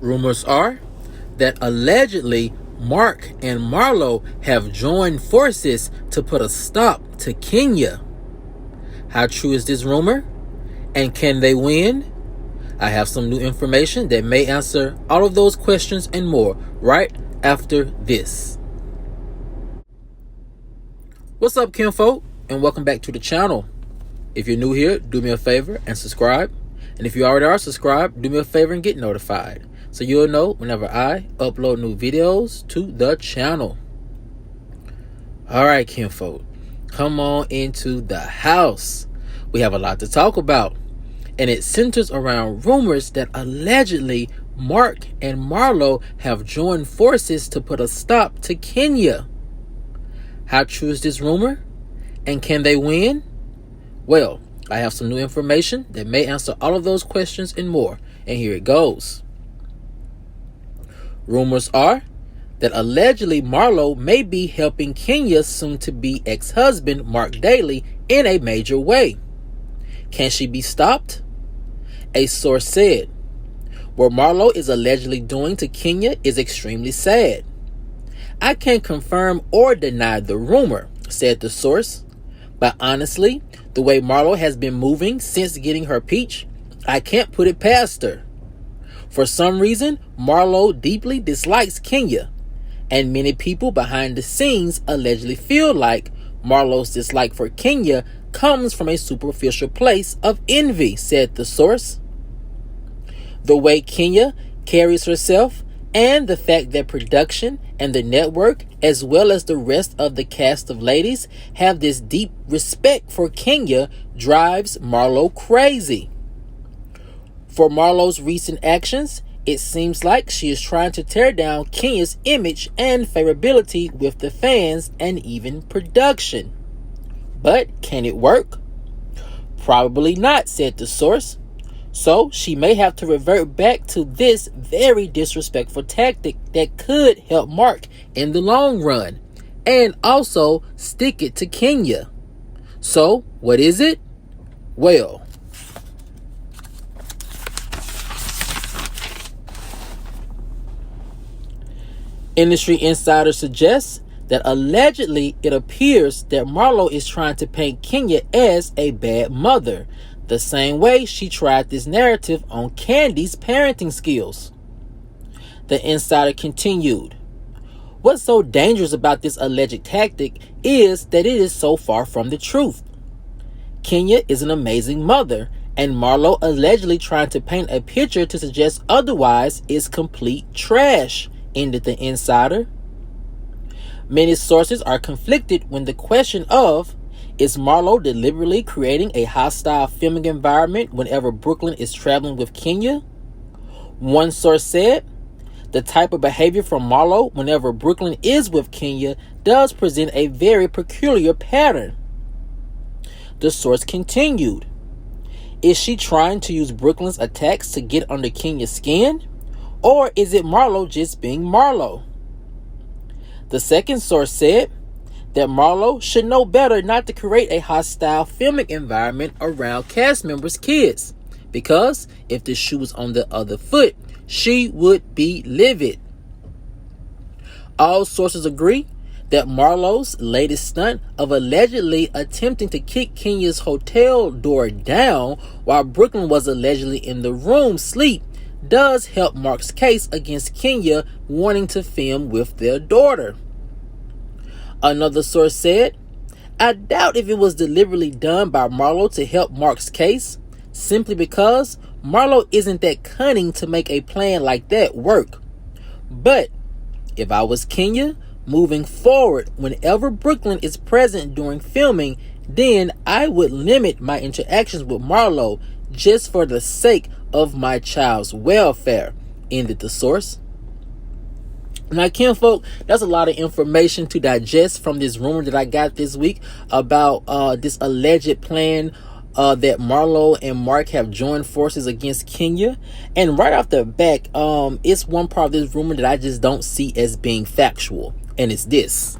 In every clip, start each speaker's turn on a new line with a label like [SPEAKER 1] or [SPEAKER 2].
[SPEAKER 1] Rumors are that allegedly Marc and Marlo have joined forces to put a stop to Kenya. How true is this rumor? And can they win? I have some new information that may answer all of those questions and more right after this. What's up, Kinfolk, and welcome back to the channel. If you're new here, do me a favor and subscribe. And if you already are subscribed, do me a favor and get notified, so you'll know whenever I upload new videos to the channel. Alright, Kinfolk, come on into the house. We have a lot to talk about, and it centers around rumors that allegedly Marc and Marlo have joined forces to put a stop to Kenya. How true is this rumor? And can they win? Well, I have some new information that may answer all of those questions and more, and here it goes. Rumors are that allegedly Marlo may be helping Kenya's soon-to-be ex-husband marcdaly in a major way. Can she be stopped? A source said, what Marlo is allegedly doing to Kenya is extremely sad. I can't confirm or deny the rumor, said the source, but honestly, the way Marlo has been moving since getting her peach, I can't put it past her. For some reason, Marlo deeply dislikes Kenya, and many people behind the scenes allegedly feel like Marlo's dislike for Kenya comes from a superficial place of envy, said the source. The way Kenya carries herself and the fact that production and the network, as well as the rest of the cast of ladies, have this deep respect for Kenya drives Marlo crazy. For Marlo's recent actions, it seems like she is trying to tear down Kenya's image and favorability with the fans and even production. But can it work? Probably not, said the source. So she may have to revert back to this very disrespectful tactic that could help Marc in the long run and also stick it to Kenya. So what is it? Well, industry insiders suggest that allegedly it appears that Marlo is trying to paint Kenya as a bad mother, the same way she tried this narrative on Candy's parenting skills. The insider continued, what's so dangerous about this alleged tactic is that it is so far from the truth. Kenya is an amazing mother, and Marlo allegedly trying to paint a picture to suggest otherwise is complete trash, ended the insider. Many sources are conflicted when the question of, is Marlo deliberately creating a hostile filming environment whenever Brooklyn is traveling with Kenya? One source said, the type of behavior from Marlo whenever Brooklyn is with Kenya does present a very peculiar pattern. The source continued, is she trying to use Brooklyn's attacks to get under Kenya's skin? Or is it Marlo just being Marlo? The second source said that Marlo should know better not to create a hostile filmic environment around cast members' kids, because if the shoe was on the other foot, she would be livid. All sources agree that Marlo's latest stunt of allegedly attempting to kick Kenya's hotel door down while Brooklyn was allegedly in the room asleep does help Marc's case against Kenya wanting to film with their daughter. Another source said, I doubt if it was deliberately done by Marlo to help Marc's case, simply because Marlo isn't that cunning to make a plan like that work. But if I was Kenya, moving forward, whenever Brooklyn is present during filming, then I would limit my interactions with Marlo just for the sake of my child's welfare, ended the source. Now, Kinfolk, that's a lot of information to digest from this rumor that I got this week about this alleged plan that Marlo and Marc have joined forces against Kenya. And right off the back, it's one part of this rumor that I just don't see as being factual, and it's this.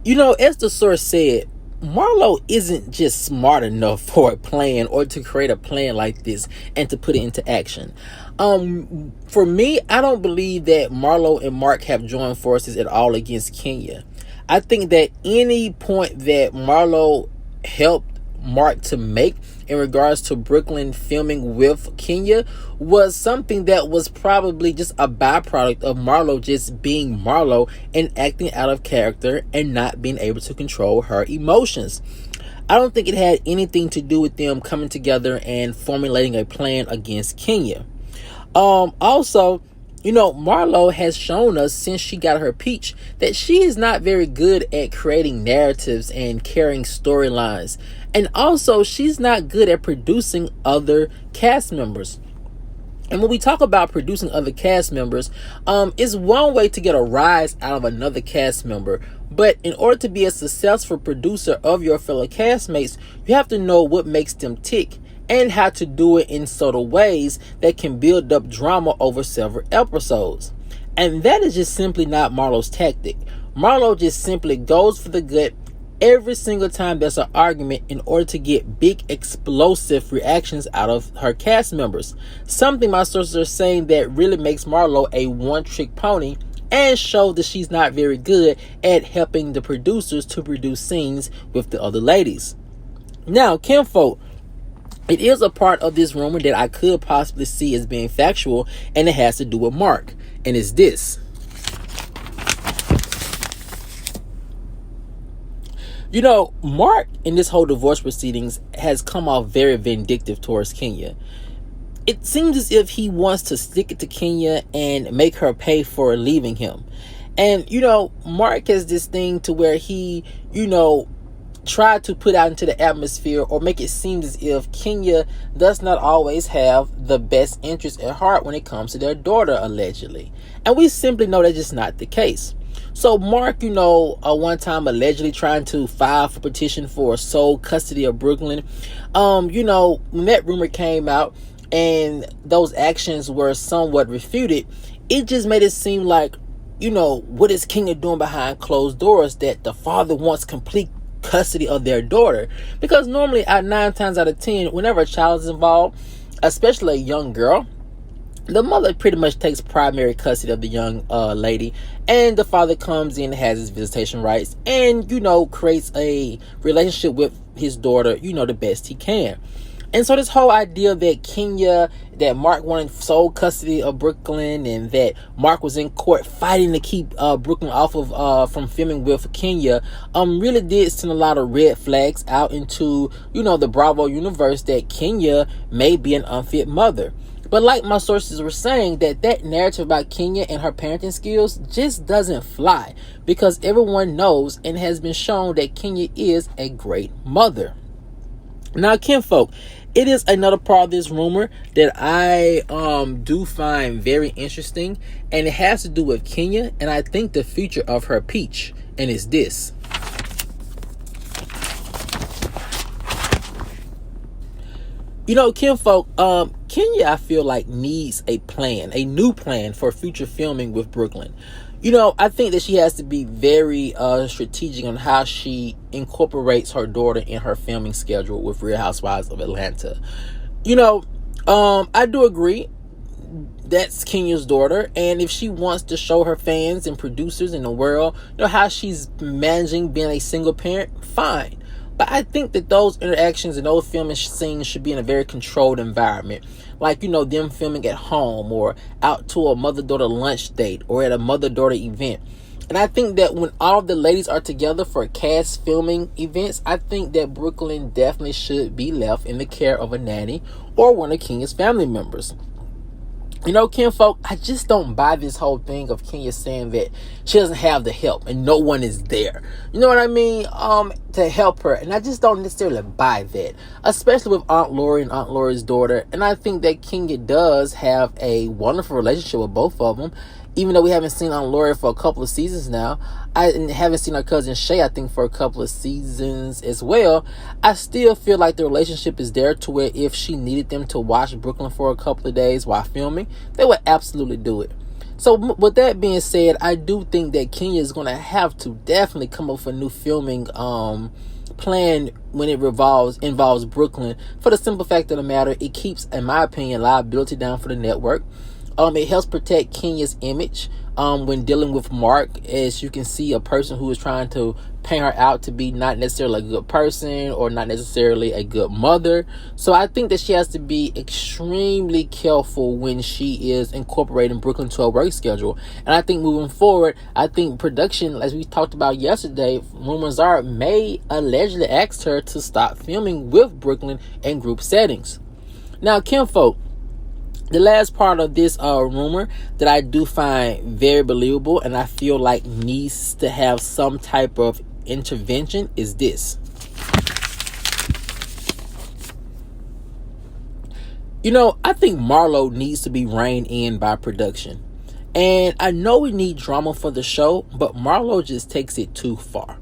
[SPEAKER 1] You know, as the source said, Marlo isn't just smart enough for a plan or to create a plan like this and to put it into action. For me, I don't believe that Marlo and Marc have joined forces at all against Kenya. I think that any point that Marlo helped Marc to make in regards to Brooklyn filming with Kenya was something that was probably just a byproduct of Marlo just being Marlo and acting out of character and not being able to control her emotions. I don't think it had anything to do with them coming together and formulating a plan against Kenya. Also, Marlo has shown us since she got her peach that she is not very good at creating narratives and carrying storylines. And also, she's not good at producing other cast members. And when we talk about producing other cast members, it's one way to get a rise out of another cast member. But in order to be a successful producer of your fellow castmates, you have to know what makes them tick and how to do it in subtle ways that can build up drama over several episodes. And that is just simply not Marlo's tactic. Marlo just simply goes for the gut every single time there's an argument in order to get big explosive reactions out of her cast members. Something my sources are saying that really makes Marlo a one-trick pony and shows that she's not very good at helping the producers to produce scenes with the other ladies. Now, Kinfolk, it is a part of this rumor that I could possibly see as being factual, and it has to do with Marc. And it's this. Marc in this whole divorce proceedings has come off very vindictive towards Kenya. It seems as if he wants to stick it to Kenya and make her pay for leaving him. And, Marc has this thing to where he, try to put out into the atmosphere or make it seem as if Kenya does not always have the best interest at heart when it comes to their daughter, allegedly. And we simply know that's just not the case. So Marc, one time allegedly trying to file for petition for sole custody of Brooklyn. When that rumor came out and those actions were somewhat refuted, it just made it seem like, what is Kenya doing behind closed doors that the father wants complete custody of their daughter? Because normally 9 times out of 10, whenever a child is involved, especially a young girl, the mother pretty much takes primary custody of the young lady, and the father comes in, has his visitation rights, and creates a relationship with his daughter the best he can. And so this whole idea that Marc wanted sole custody of Brooklyn and that Marc was in court fighting to keep Brooklyn off of from filming with Kenya really did send a lot of red flags out into the Bravo universe that Kenya may be an unfit mother. But like my sources were saying, that narrative about Kenya and her parenting skills just doesn't fly, because everyone knows and has been shown that Kenya is a great mother. Now, Kinfolk, it is another part of this rumor that I do find very interesting, and it has to do with Kenya and I think the future of her peach, and it's this. Kinfolk, Kenya, I feel like, needs a new plan for future filming with Brooklyn. I think that she has to be very strategic on how she incorporates her daughter in her filming schedule with Real Housewives of Atlanta. I do agree that's Kenya's daughter, and if she wants to show her fans and producers in the world, how she's managing being a single parent, fine. But I think that those interactions and those filming scenes should be in a very controlled environment. Like, them filming at home or out to a mother-daughter lunch date or at a mother-daughter event. And I think that when all of the ladies are together for cast filming events, I think that Brooklyn definitely should be left in the care of a nanny or one of Kenya's family members. Kinfolk, I just don't buy this whole thing of Kenya saying that she doesn't have the help and no one is there. You know what I mean? To help her. And I just don't necessarily buy that, especially with Aunt Lori and Aunt Lori's daughter. And I think that Kenya does have a wonderful relationship with both of them. Even though we haven't seen Aunt Lori for a couple of seasons now, I haven't seen her cousin Shay, I think, for a couple of seasons as well. I still feel like the relationship is there to where if she needed them to watch Brooklyn for a couple of days while filming, they would absolutely do it. So with that being said, I do think that Kenya is going to have to definitely come up with a new filming plan when it involves Brooklyn, for the simple fact of the matter, it keeps, in my opinion, liability down for the network. It helps protect Kenya's image when dealing with Marc. As you can see, a person who is trying to paint her out to be not necessarily a good person or not necessarily a good mother. So I think that she has to be extremely careful when she is incorporating Brooklyn to her work schedule. And I think moving forward, I think production, as we talked about yesterday, rumors are, may allegedly ask her to stop filming with Brooklyn in group settings. Now, Kinfolk, the last part of this rumor that I do find very believable and I feel like needs to have some type of intervention is this. I think Marlo needs to be reined in by production. And I know we need drama for the show, but Marlo just takes it too far.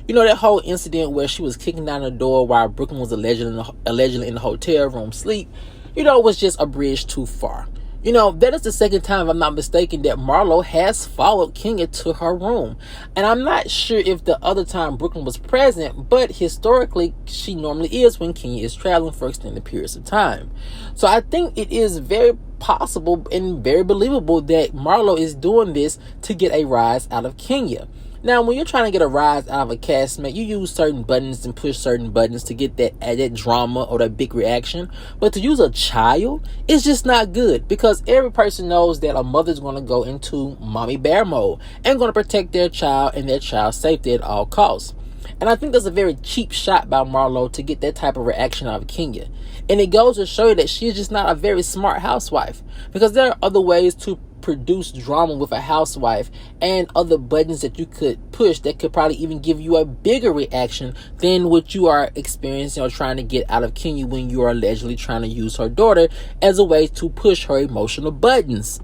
[SPEAKER 1] That whole incident where she was kicking down the door while Brooklyn was allegedly in the hotel room sleep, was just a bridge too far. That is the second time, if I'm not mistaken, that Marlo has followed Kenya to her room. And I'm not sure if the other time Brooklyn was present, but historically, she normally is when Kenya is traveling for extended periods of time. So I think it is very possible and very believable that Marlo is doing this to get a rise out of Kenya. Now, when you're trying to get a rise out of a castmate, you use certain buttons and push certain buttons to get that drama or that big reaction. But to use a child is just not good, because every person knows that a mother's going to go into mommy bear mode and going to protect their child and their child's safety at all costs. And I think that's a very cheap shot by Marlo to get that type of reaction out of Kenya. And it goes to show you that she's just not a very smart housewife, because there are other ways to produce drama with a housewife and other buttons that you could push that could probably even give you a bigger reaction than what you are experiencing or trying to get out of Kenya when you are allegedly trying to use her daughter as a way to push her emotional buttons.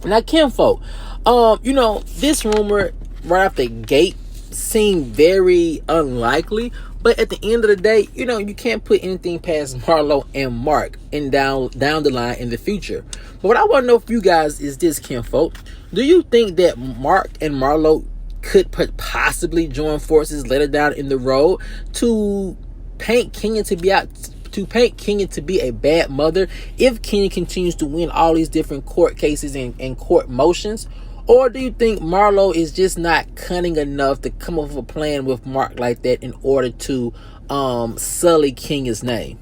[SPEAKER 1] Now, Kinfolk, this rumor right off the gate seemed very unlikely, but at the end of the day, you can't put anything past Marlo and Marc and down the line in the future. But what I want to know from you guys is this, Kinfolk. Do you think that Marc and Marlo could possibly join forces later down in the road to paint Kenya to be a bad mother if Kenya continues to win all these different court cases and court motions? Or do you think Marlo is just not cunning enough to come up with a plan with Marc like that in order to sully Kenya's name?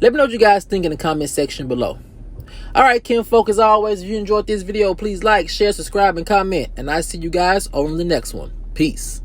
[SPEAKER 1] Let me know what you guys think in the comment section below. Alright, Kinfolk, as always, if you enjoyed this video, please like, share, subscribe, and comment. And I see you guys over in the next one. Peace.